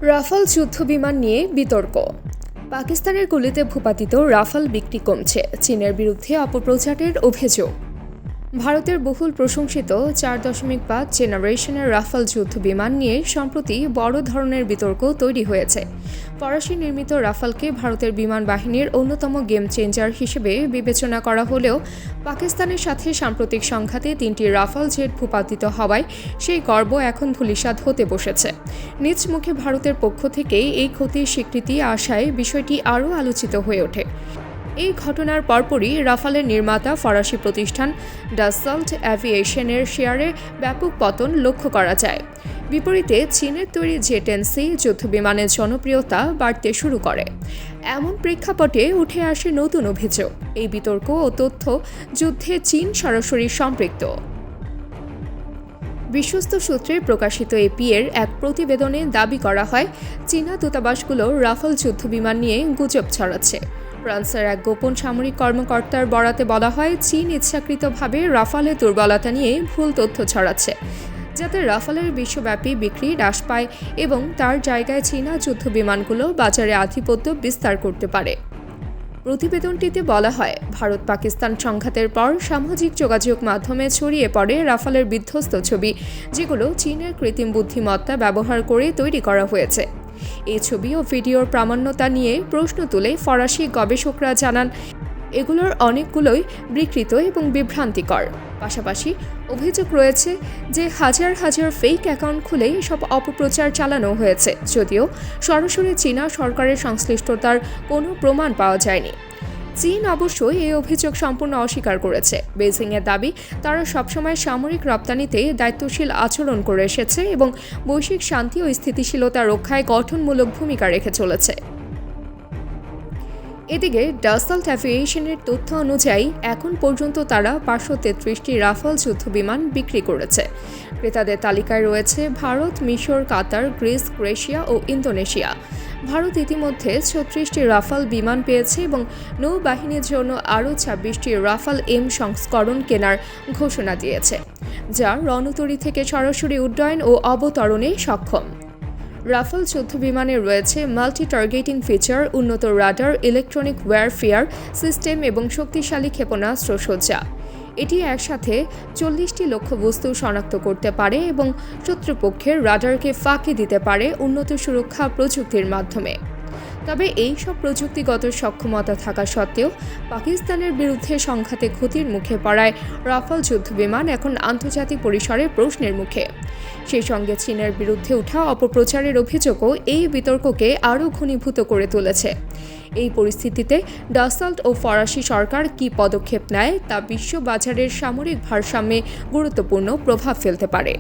Rafale যুদ্ধবিমান নিয়ে বিতর্ক। পাকিস্তানের গুলিতে ভূপাতিত রাফাল বিক্রি কমছে, চীনের বিরুদ্ধে অপপ্রচারের অভিযোগ। ভারতের বহুল প্রশংসিত 4.5 জেনারেশনের রাফাল যুদ্ধবিমান নিয়ে সম্প্রতি বড় ধরনের বিতর্ক তৈরি হয়েছে। ফরাসি নির্মিত রাফালকে ভারতের বিমান বাহিনীর অন্যতম গেম চেঞ্জার হিসেবে বিবেচনা করা হলেও পাকিস্তানের সাথে সাম্প্রতিক সংঘাতে 3টি রাফাল জেট ভূপাতিত হওয়ায় সেই গর্ব এখন ধূলিসাৎ হতে বসেছে। নিজ মুখে ভারতের পক্ষ থেকে এই ক্ষতির স্বীকৃতি আসায় বিষয়টি আরও আলোচিত হয়ে ওঠে। এই ঘটনার পরপরই রাফালের নির্মাতা ফরাসি প্রতিষ্ঠান ডাসসাল্ট অ্যাভিয়েশনের শেয়ারে ব্যাপক পতন লক্ষ্য করা যায়। বিপরীতে চীনের তৈরি জে-10সি যুদ্ধবিমানের জনপ্রিয়তা বাড়তে শুরু করে। এমন প্রেক্ষাপটে উঠে আসে নতুন অভিযোগ। এই বিতর্ক ও তথ্য যুদ্ধে চীন সরাসরি সম্পৃক্ত। বিশ্বস্ত সূত্রে প্রকাশিত এপিএর এক প্রতিবেদনে দাবি করা হয়, চীনা দূতাবাসগুলো রাফাল যুদ্ধবিমান নিয়ে গুজব ছড়াচ্ছে। ফ্রান্সের এক গোপন সামরিক কর্মকর্তার বরাতে বলা হয়, চীন ইচ্ছাকৃতভাবে রাফালের দুর্বলতা নিয়ে ভুল তথ্য ছড়াচ্ছে, যাতে রাফালের বিশ্বব্যাপী বিক্রি হ্রাস পায় এবং তার জায়গায় চীনা যুদ্ধবিমানগুলো বাজারে আধিপত্য বিস্তার করতে পারে। প্রতিবেদনটিতে বলা হয়, ভারত পাকিস্তান সংঘাতের পর সামাজিক যোগাযোগ মাধ্যমে ছড়িয়ে পড়ে রাফালের বিধ্বস্ত ছবি, যেগুলো চীনের কৃত্রিম বুদ্ধিমত্তা ব্যবহার করে তৈরি করা হয়েছে। এই ছবি ও ভিডিওর প্রামাণ্যতা নিয়ে প্রশ্ন তুলে ফরাসি গবেষকরা জানান, এগুলোর অনেকগুলোই বিকৃত এবং বিভ্রান্তিকর। পাশাপাশি অভিযোগ রয়েছে যে হাজার হাজার ফেক অ্যাকাউন্ট খুলে এসব অপপ্রচার চালানো হয়েছে, যদিও সরাসরি চীনা সরকারের সংশ্লিষ্টতার কোনো প্রমাণ পাওয়া যায়নি। চীন অবশ্যই এই অভিযোগ সম্পূর্ণ অস্বীকার করেছে। বেইজিংয়ের দাবি, তারা সবসময় সামরিক রপ্তানিতে দায়িত্বশীল আচরণ করে এসেছে এবং বৈশ্বিক শান্তি ও স্থিতিশীলতা রক্ষায় গঠনমূলক ভূমিকা রেখে চলেছে। এদিকে ডাসসাল্ট অ্যাভিয়েশনের তথ্য অনুযায়ী এখন পর্যন্ত তারা 533টি রাফাল যুদ্ধবিমান বিক্রি করেছে। ক্রেতাদের তালিকায় রয়েছে ভারত, মিশর, কাতার, গ্রিস, ক্রোয়েশিয়া ও ইন্দোনেশিয়া। ভারত ইতিমধ্যে 36টি রাফাল বিমান পেয়েছে এবং নৌবাহিনীর জন্য আরও 26টি রাফাল এম সংস্করণ কেনার ঘোষণা দিয়েছে, যা রণতরী থেকে সরাসরি উড্ডয়ন ও অবতরণে সক্ষম। রাফাল যুদ্ধবিমানে রয়েছে মাল্টি টার্গেটিং ফিচার, উন্নত রাডার, ইলেকট্রনিক ওয়্যারফেয়ার সিস্টেম এবং শক্তিশালী ক্ষেপণাস্ত্র সজ্জা। এটি একসাথে 40টি লক্ষ্যবস্তু শনাক্ত করতে পারে এবং শত্রুপক্ষের রাডারকে ফাঁকি দিতে পারে উন্নত সুরক্ষা প্রযুক্তির মাধ্যমে। তবে এই সব প্রযুক্তিগত সক্ষমতা থাকা সত্ত্বেও পাকিস্তানের বিরুদ্ধে সংঘাতে ক্ষতির মুখে পড়ায় রাফাল যুদ্ধবিমান এখন আন্তর্জাতিক পরিসরে প্রশ্নের মুখে। সেই সঙ্গে চীনের বিরুদ্ধে ওঠা অপপ্রচারের অভিযোগও এই বিতর্ককে আরও ঘনীভূত করে তুলেছে। এই পরিস্থিতিতে ডাসসাল্ট ও ফরাসি সরকার কী পদক্ষেপ নেয় তা বিশ্ববাজারের সামরিক ভারসাম্যে গুরুত্বপূর্ণ প্রভাব ফেলতে পারে।